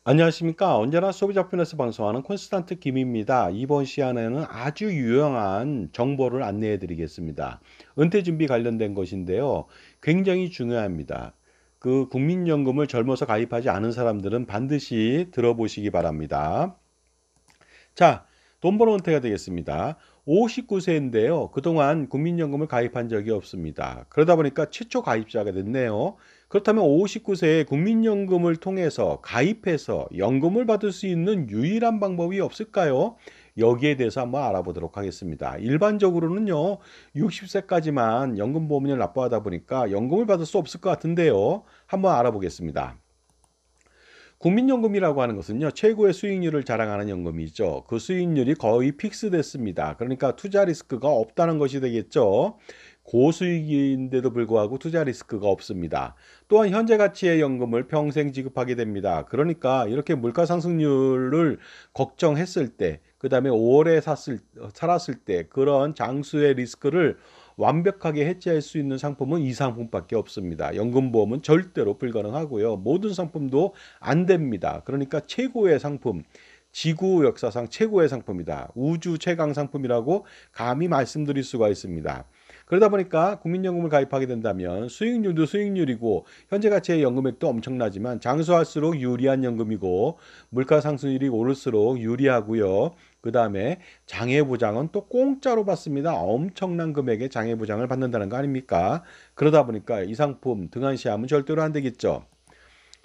안녕하십니까. 언제나 소비자 편에서 방송하는 콘스탄트 김입니다. 이번 시간에는 아주 유용한 정보를 안내해 드리겠습니다. 은퇴 준비 관련된 것인데요. 굉장히 중요합니다. 국민연금을 젊어서 가입하지 않은 사람들은 반드시 들어보시기 바랍니다. 자, 돈 벌어 은퇴가 되겠습니다. 59세인데요. 그동안 국민연금을 가입한 적이 없습니다. 그러다 보니까 최초 가입자가 됐네요. 그렇다면 59세에 국민연금을 통해서 가입해서 연금을 받을 수 있는 유일한 방법이 없을까요? 여기에 대해서 한번 알아보도록 하겠습니다. 일반적으로는요, 60세까지만 연금보험료를 납부하다 보니까 연금을 받을 수 없을 것 같은데요. 한번 알아보겠습니다. 국민연금이라고 하는 것은요, 최고의 수익률을 자랑하는 연금이죠. 그 수익률이 거의 픽스됐습니다. 그러니까 투자 리스크가 없다는 것이 되겠죠. 고수익인데도 불구하고 투자 리스크가 없습니다. 또한 현재 가치의 연금을 평생 지급하게 됩니다. 그러니까 이렇게 물가 상승률을 걱정했을 때, 그 다음에 오래 살았을 때 그런 장수의 리스크를 완벽하게 해지할 수 있는 상품은 이 상품밖에 없습니다. 연금보험은 절대로 불가능하고요. 모든 상품도 안 됩니다. 그러니까 최고의 상품, 지구 역사상 최고의 상품이다. 우주 최강 상품이라고 감히 말씀드릴 수가 있습니다. 그러다 보니까 국민연금을 가입하게 된다면 수익률도 수익률이고 현재 가치의 연금액도 엄청나지만 장수할수록 유리한 연금이고 물가 상승률이 오를수록 유리하고요. 그 다음에 장애보장은 또 공짜로 받습니다. 엄청난 금액의 장애보장을 받는다는 거 아닙니까? 그러다 보니까 이 상품 등한시하면 절대로 안 되겠죠.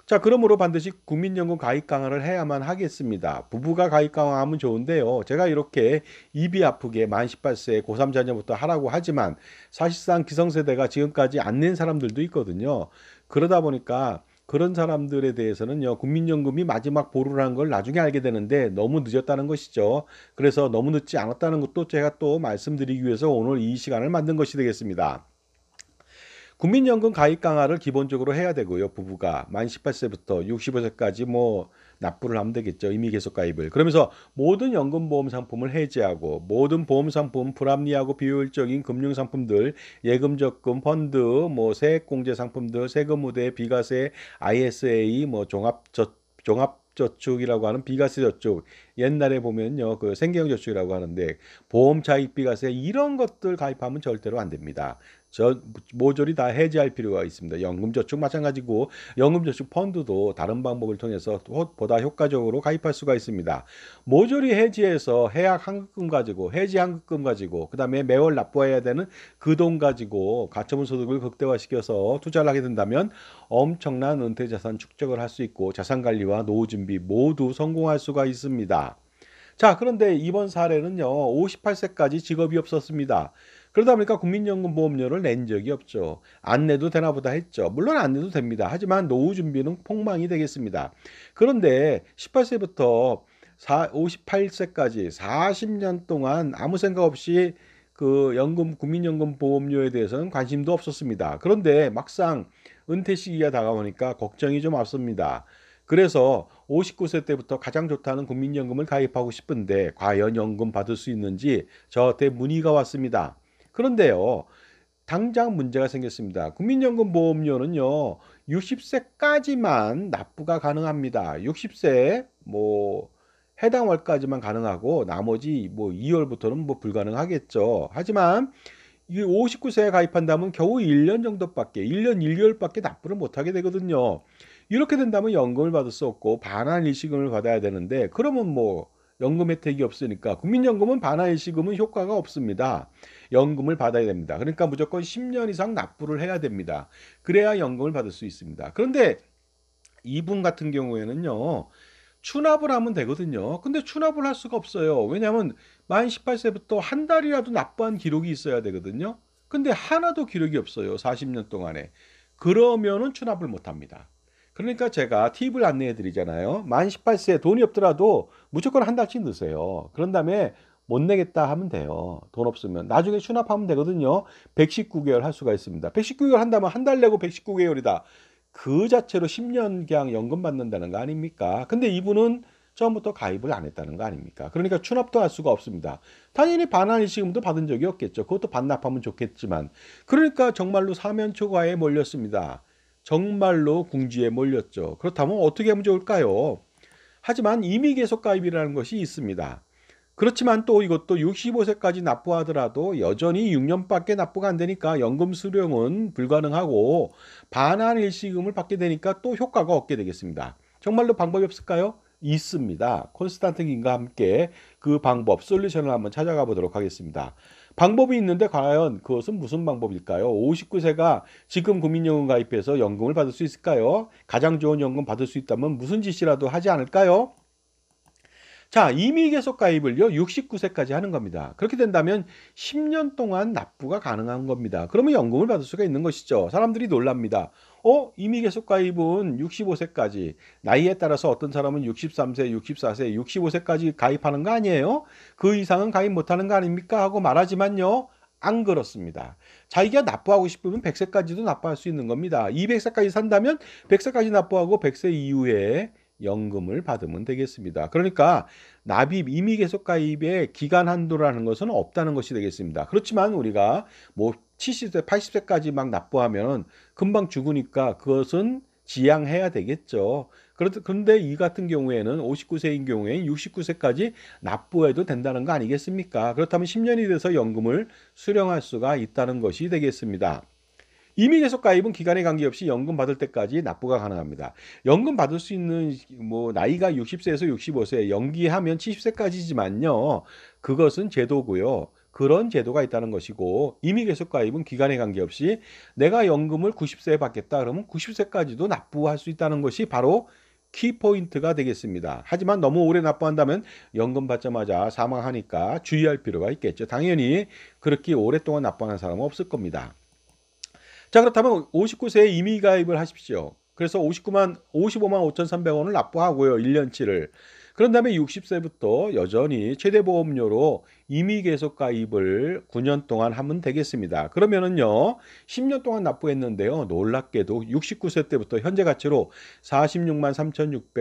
자, 그러므로 반드시 국민연금 가입 강화를 해야만 하겠습니다. 부부가 가입 강화하면 좋은데요. 제가 이렇게 입이 아프게 만 18세 고3 자녀부터 하라고 하지만 사실상 기성세대가 지금까지 안 낸 사람들도 있거든요. 그러다 보니까 그런 사람들에 대해서는요, 국민연금이 마지막 보루라는 걸 나중에 알게 되는데 너무 늦었다는 것이죠. 그래서 너무 늦지 않았다는 것도 제가 또 말씀드리기 위해서 오늘 이 시간을 만든 것이 되겠습니다. 국민연금 가입 강화를 기본적으로 해야 되고요. 부부가 만 18세부터 65세까지 뭐 납부를 하면 되겠죠. 임의 계속 가입을. 그러면서 모든 연금보험 상품을 해지하고 모든 보험 상품 불합리하고 비효율적인 금융 상품들, 예금 적금 펀드, 뭐 세액공제 상품들, 세금 우대, 비과세, ISA, 뭐 종합저축이라고 하는 비과세 저축, 옛날에 보면요 그 생계형 저축이라고 하는데 보험 차익 비과세 이런 것들 가입하면 절대로 안 됩니다. 모조리 다 해지할 필요가 있습니다. 연금저축 마찬가지고 연금저축 펀드도 다른 방법을 통해서 보다 효과적으로 가입할 수가 있습니다. 모조리 해지해서 해약 환급금 가지고 해지 환급금 가지고 그 다음에 매월 납부해야 되는 그 돈 가지고 가처분 소득을 극대화시켜서 투자를 하게 된다면 엄청난 은퇴자산 축적을 할 수 있고 자산관리와 노후 준비 모두 성공할 수가 있습니다. 자, 그런데 이번 사례는요, 58세까지 직업이 없었습니다. 그러다 보니까 국민연금보험료를 낸 적이 없죠. 안 내도 되나 보다 했죠. 물론 안 내도 됩니다. 하지만 노후 준비는 폭망이 되겠습니다. 그런데 18세부터 58세까지 40년 동안 아무 생각 없이 국민연금 보험료에 대해서는 관심도 없었습니다. 그런데 막상 은퇴 시기가 다가오니까 걱정이 좀 앞섭니다. 그래서 59세 때부터 가장 좋다는 국민연금을 가입하고 싶은데 과연 연금 받을 수 있는지 저한테 문의가 왔습니다. 그런데요, 당장 문제가 생겼습니다. 국민연금 보험료는요, 60세까지만 납부가 가능합니다. 60세 해당 월까지만 가능하고 나머지 2월부터는 불가능하겠죠. 하지만 이 59세에 가입한다면 겨우 1년 정도밖에, 1년 1개월밖에 납부를 못하게 되거든요. 이렇게 된다면 연금을 받을 수 없고 반환 일시금을 받아야 되는데 그러면 연금 혜택이 없으니까 국민연금은 반환 일시금은 효과가 없습니다. 연금을 받아야 됩니다. 그러니까 무조건 10년 이상 납부를 해야 됩니다. 그래야 연금을 받을 수 있습니다. 그런데 이분 같은 경우에는요. 추납을 하면 되거든요. 근데 추납을 할 수가 없어요. 왜냐하면 만 18세부터 한 달이라도 납부한 기록이 있어야 되거든요. 근데 하나도 기록이 없어요. 40년 동안에. 그러면은 추납을 못 합니다. 그러니까 제가 팁을 안내해 드리잖아요. 만 18세 돈이 없더라도 무조건 한 달씩 넣으세요. 그런 다음에 못 내겠다 하면 돼요. 돈 없으면. 나중에 추납하면 되거든요. 119개월 할 수가 있습니다. 119개월 한다면 한 달 내고 119개월이다. 그 자체로 10년 그냥 연금 받는다는 거 아닙니까? 근데 이분은 처음부터 가입을 안 했다는 거 아닙니까? 그러니까 추납도 할 수가 없습니다. 당연히 반환일시금도 받은 적이 없겠죠. 그것도 반납하면 좋겠지만. 그러니까 정말로 사면초가에 몰렸습니다. 정말로 궁지에 몰렸죠. 그렇다면 어떻게 하면 좋을까요? 하지만 임의 계속 가입이라는 것이 있습니다. 그렇지만 또 이것도 65세까지 납부하더라도 여전히 6년밖에 납부가 안 되니까 연금 수령은 불가능하고 반환 일시금을 받게 되니까 또 효과가 없게 되겠습니다. 정말로 방법이 없을까요? 있습니다. 콘스탄트 김과 함께 그 방법, 솔루션을 한번 찾아가 보도록 하겠습니다. 방법이 있는데 과연 그것은 무슨 방법일까요? 59세가 지금 국민연금 가입해서 연금을 받을 수 있을까요? 가장 좋은 연금 받을 수 있다면 무슨 짓이라도 하지 않을까요? 자, 임의 계속 가입을요, 69세까지 하는 겁니다. 그렇게 된다면 10년 동안 납부가 가능한 겁니다. 그러면 연금을 받을 수가 있는 것이죠. 사람들이 놀랍니다. 임의 계속 가입은 65세까지. 나이에 따라서 어떤 사람은 63세, 64세, 65세까지 가입하는 거 아니에요? 그 이상은 가입 못 하는 거 아닙니까? 하고 말하지만요. 안 그렇습니다. 자기가 납부하고 싶으면 100세까지도 납부할 수 있는 겁니다. 200세까지 산다면 100세까지 납부하고 100세 이후에 연금을 받으면 되겠습니다. 그러니까 납입, 임의 계속 가입의 기간 한도라는 것은 없다는 것이 되겠습니다. 그렇지만 우리가 뭐 70세, 80세까지 막 납부하면 금방 죽으니까 그것은 지양해야 되겠죠. 그런데 이 같은 경우에는 59세인 경우에는 69세까지 납부해도 된다는 거 아니겠습니까? 그렇다면 10년이 돼서 연금을 수령할 수가 있다는 것이 되겠습니다. 임의 계속 가입은 기간에 관계없이 연금 받을 때까지 납부가 가능합니다. 연금 받을 수 있는 뭐 나이가 60세에서 65세, 연기하면 70세까지지만요. 그것은 제도고요. 그런 제도가 있다는 것이고 임의 계속 가입은 기간에 관계없이 내가 연금을 90세에 받겠다 그러면 90세까지도 납부할 수 있다는 것이 바로 키포인트가 되겠습니다. 하지만 너무 오래 납부한다면 연금 받자마자 사망하니까 주의할 필요가 있겠죠. 당연히 그렇게 오랫동안 납부하는 사람은 없을 겁니다. 자, 그렇다면 59세에 임의 가입을 하십시오. 그래서 55만 5,300원을 납부하고요. 1년치를. 그런 다음에 60세부터 여전히 최대 보험료로 임의 계속 가입을 9년 동안 하면 되겠습니다. 그러면은요, 10년 동안 납부했는데요. 놀랍게도 69세 때부터 현재 가치로 46만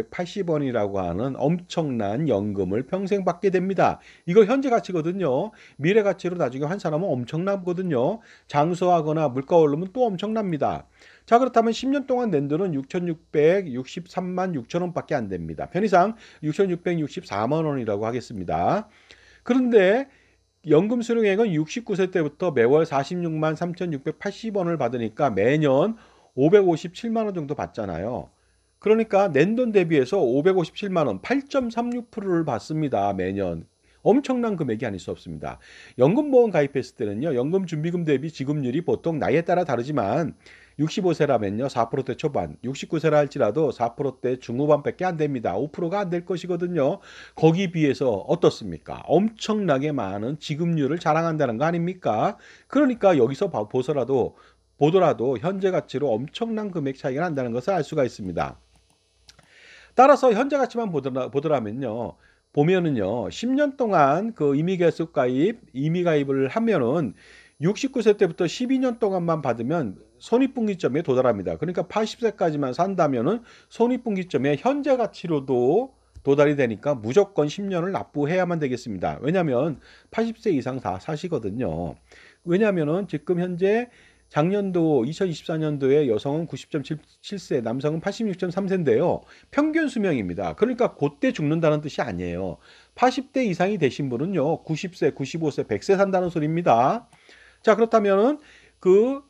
3,680원이라고 하는 엄청난 연금을 평생 받게 됩니다. 이거 현재 가치거든요. 미래 가치로 나중에 한 사람은 엄청나거든요. 장수하거나 물가 오르면 또 엄청납니다. 자, 그렇다면 10년 동안 낸 돈은 6,663만 6천 원밖에 안 됩니다. 편의상 6,664만 원이라고 하겠습니다. 그런데 연금 수령액은 69세 때부터 매월 46만 3,680원을 받으니까 매년 557만 원 정도 받잖아요. 그러니까 낸 돈 대비해서 557만 원, 8.36%를 받습니다. 매년. 엄청난 금액이 아닐 수 없습니다. 연금보험 가입했을 때는요, 연금 준비금 대비 지급률이 보통 나이에 따라 다르지만 65세라면요, 4%대 초반, 69세라 할지라도 4%대 중후반밖에 안 됩니다. 5%가 안 될 것이거든요. 거기 비해서 어떻습니까? 엄청나게 많은 지급률을 자랑한다는 거 아닙니까? 그러니까 여기서 보더라도 현재 가치로 엄청난 금액 차이가 난다는 것을 알 수가 있습니다. 따라서 현재 가치만 보면은요, 10년 동안 그 임의 가입을 하면은 69세 때부터 12년 동안만 받으면 손익분기점에 도달합니다. 그러니까 80세까지만 산다면은 손익분기점에 현재 가치로도 도달이 되니까 무조건 10년을 납부해야만 되겠습니다. 왜냐하면 80세 이상 다 사시거든요. 왜냐하면은 지금 현재 작년도 2024년도에 여성은 90.7세, 남성은 86.3세인데요. 평균 수명입니다. 그러니까 그때 죽는다는 뜻이 아니에요. 80대 이상이 되신 분은요, 90세, 95세, 100세 산다는 소리입니다. 자, 그렇다면은 그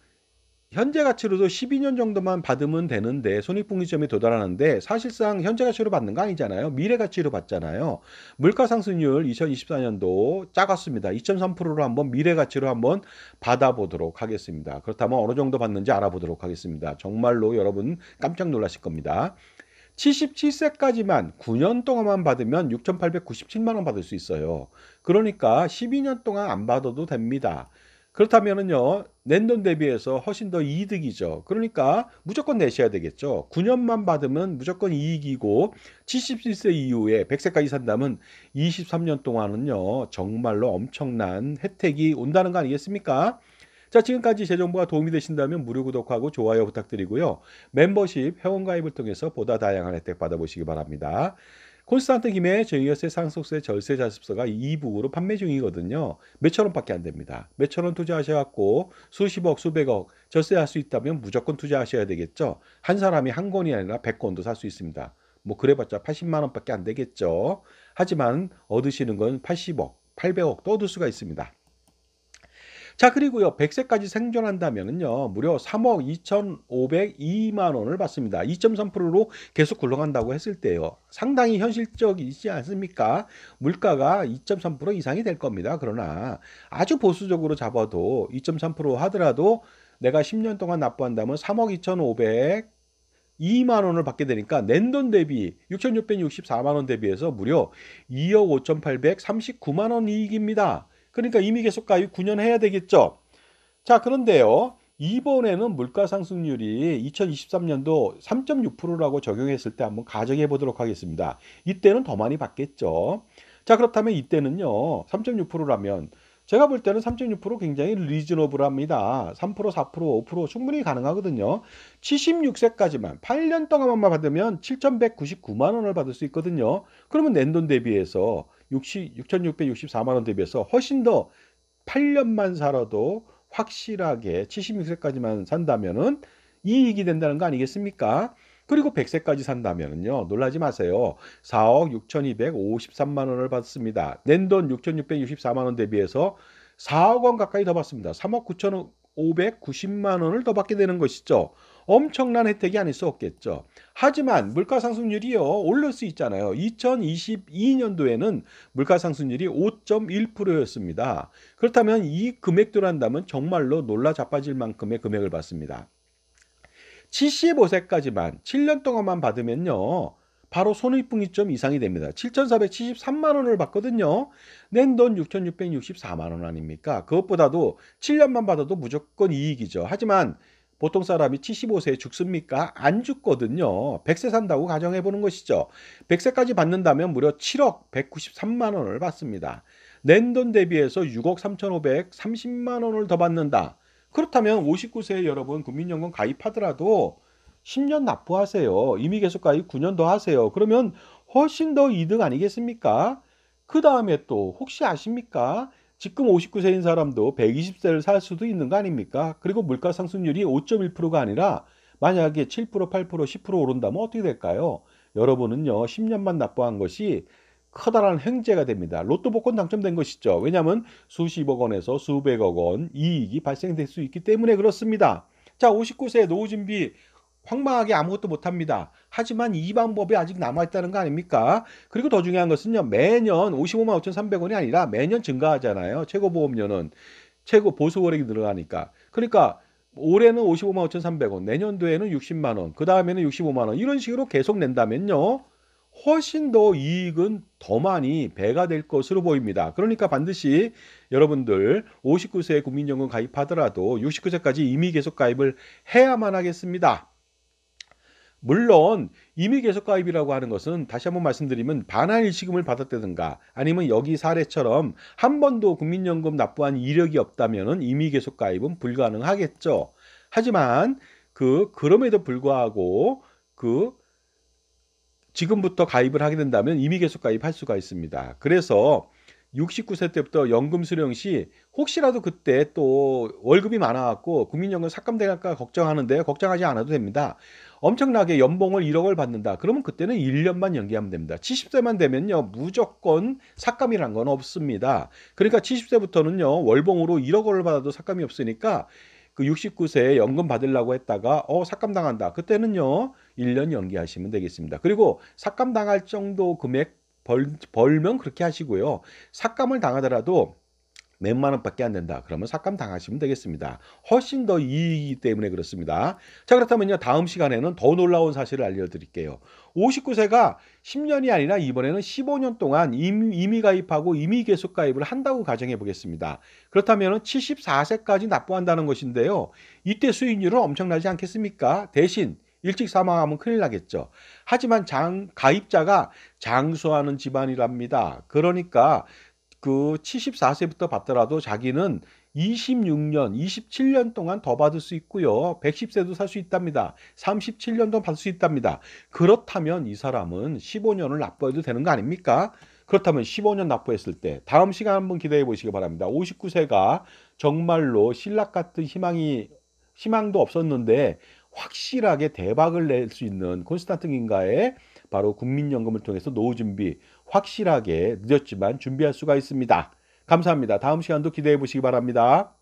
현재 가치로도 12년 정도만 받으면 되는데 손익분기점에 도달하는데 사실상 현재 가치로 받는 거 아니잖아요. 미래 가치로 받잖아요. 물가 상승률 2024년도 작았습니다. 2.3%로 한번 미래 가치로 한번 받아보도록 하겠습니다. 그렇다면 어느 정도 받는지 알아보도록 하겠습니다. 정말로 여러분 깜짝 놀라실 겁니다. 77세까지만 9년 동안만 받으면 6,897만 원 받을 수 있어요. 그러니까 12년 동안 안 받아도 됩니다. 그렇다면은요, 낸 돈 대비해서 훨씬 더 이득이죠. 그러니까 무조건 내셔야 되겠죠. 9년만 받으면 무조건 이익이고 77세 이후에 100세까지 산다면 23년 동안은요, 정말로 엄청난 혜택이 온다는 거 아니겠습니까? 자, 지금까지 제 정보가 도움이 되신다면 무료 구독하고 좋아요 부탁드리고요. 멤버십 회원가입을 통해서 보다 다양한 혜택 받아보시기 바랍니다. 콘스탄트 김의 정의의 세상 속세 절세 자습서가 이북으로 판매 중이거든요. 몇천 원밖에 안 됩니다. 몇천 원 투자하셔갖고 수십억, 수백억 절세할 수 있다면 무조건 투자하셔야 되겠죠. 한 사람이 한 권이 아니라 100권도 살 수 있습니다. 뭐 그래봤자 80만 원밖에 안 되겠죠. 하지만 얻으시는 건 80억, 800억도 얻을 수가 있습니다. 자, 그리고요, 100세까지 생존한다면은요, 무려 3억 2,502만 원을 받습니다. 2.3%로 계속 굴러간다고 했을 때요. 상당히 현실적이지 않습니까? 물가가 2.3% 이상이 될 겁니다. 그러나 아주 보수적으로 잡아도 2.3% 하더라도 내가 10년 동안 납부한다면 3억 2,502만 원을 받게 되니까 낸돈 대비 6,664만 원 대비해서 무려 2억 5,839만 원 이익입니다. 그러니까 이미 계속 가입 9년 해야 되겠죠. 자, 그런데요. 이번에는 물가 상승률이 2023년도 3.6%라고 적용했을 때 한번 가정해 보도록 하겠습니다. 이때는 더 많이 받겠죠. 자, 그렇다면 이때는요. 3.6%라면 제가 볼 때는 3.6% 굉장히 리즈너블합니다. 3%, 4%, 5% 충분히 가능하거든요. 76세까지만 8년 동안만 받으면 7,199만 원을 받을 수 있거든요. 그러면 낸돈 대비해서 6,664만 원 대비해서 훨씬 더 8년만 살아도 확실하게 76세까지만 산다면은 이익이 된다는 거 아니겠습니까? 그리고 100세까지 산다면은요, 놀라지 마세요. 4억 6,253만 원을 받습니다. 낸돈 6,664만 원 대비해서 4억 원 가까이 더 받습니다. 3억 9,590만 원을 더 받게 되는 것이죠. 엄청난 혜택이 아닐 수 없겠죠. 하지만 물가 상승률이요, 오를 수 있잖아요. 2022년도에는 물가 상승률이 5.1%였습니다. 그렇다면 이 금액대로 한다면 정말로 놀라 자빠질 만큼의 금액을 받습니다. 75세까지만 7년 동안만 받으면요, 바로 손익분기점 이상이 됩니다. 7,473만 원을 받거든요. 낸 돈 6,664만 원 아닙니까? 그것보다도 7년만 받아도 무조건 이익이죠. 하지만 보통 사람이 75세에 죽습니까? 안 죽거든요. 100세 산다고 가정해 보는 것이죠. 100세까지 받는다면 무려 7억 193만 원을 받습니다. 낸 돈 대비해서 6억 3,530만 원을 더 받는다. 그렇다면 59세에 여러분 국민연금 가입하더라도 10년 납부하세요. 이미 계속 가입 9년 더 하세요. 그러면 훨씬 더 이득 아니겠습니까? 그 다음에 또 혹시 아십니까? 지금 59세인 사람도 120세를 살 수도 있는 거 아닙니까? 그리고 물가 상승률이 5.1%가 아니라 만약에 7%, 8%, 10% 오른다면 어떻게 될까요? 여러분은요, 10년만 납부한 것이 커다란 횡재가 됩니다. 로또 복권 당첨된 것이죠. 왜냐하면 수십억 원에서 수백억 원 이익이 발생될 수 있기 때문에 그렇습니다. 자, 59세 노후 준비 황망하게 아무것도 못합니다. 하지만 이 방법이 아직 남아있다는 거 아닙니까? 그리고 더 중요한 것은요, 매년 55만 5,300원이 아니라 매년 증가하잖아요. 최고보험료는 최고 보수월액이 늘어나니까. 그러니까 올해는 55만 5,300원, 내년도에는 60만 원, 그 다음에는 65만 원 이런 식으로 계속 낸다면요, 훨씬 더 이익은 더 많이 배가 될 것으로 보입니다. 그러니까 반드시 여러분들 59세에 국민연금 가입하더라도 69세까지 이미 계속 가입을 해야만 하겠습니다. 물론 임의 계속 가입이라고 하는 것은 다시 한번 말씀드리면 반환 일시금을 받았다든가 아니면 여기 사례처럼 한 번도 국민연금 납부한 이력이 없다면은 임의 계속 가입은 불가능하겠죠. 하지만 그럼에도 불구하고 지금부터 가입을 하게 된다면 임의 계속 가입할 수가 있습니다. 그래서 69세 때부터 연금 수령 시 혹시라도 그때 또 월급이 많아갖고 국민연금 삭감될까 걱정하는데 걱정하지 않아도 됩니다. 엄청나게 연봉을 1억을 받는다. 그러면 그때는 1년만 연기하면 됩니다. 70세만 되면요, 무조건 삭감이란 건 없습니다. 그러니까 70세부터는요, 월봉으로 1억 원을 받아도 삭감이 없으니까 그 69세에 연금 받으려고 했다가 삭감당한다. 그때는요, 1년 연기하시면 되겠습니다. 그리고 삭감당할 정도 금액 벌면 그렇게 하시고요. 삭감을 당하더라도 몇만 원밖에 안 된다. 그러면 삭감 당하시면 되겠습니다. 훨씬 더 이익이기 때문에 그렇습니다. 자, 그렇다면요, 다음 시간에는 더 놀라운 사실을 알려드릴게요. 59세가 10년이 아니라 이번에는 15년 동안 임의 가입하고 임의 계속 가입을 한다고 가정해 보겠습니다. 그렇다면 74세까지 납부한다는 것인데요. 이때 수익률은 엄청나지 않겠습니까? 대신 일찍 사망하면 큰일 나겠죠. 하지만 가입자가 장수하는 집안이랍니다. 그러니까 74세부터 받더라도 자기는 26년, 27년 동안 더 받을 수 있고요. 110세도 살 수 있답니다. 37년도 받을 수 있답니다. 그렇다면 이 사람은 15년을 납부해도 되는 거 아닙니까? 그렇다면 15년 납부했을 때 다음 시간 한번 기대해 보시기 바랍니다. 59세가 정말로 신락 같은 희망도 없었는데 확실하게 대박을 낼 수 있는 콘스탄틴 인가의 바로 국민연금을 통해서 노후 준비 확실하게 늦었지만 준비할 수가 있습니다. 감사합니다. 다음 시간도 기대해 보시기 바랍니다.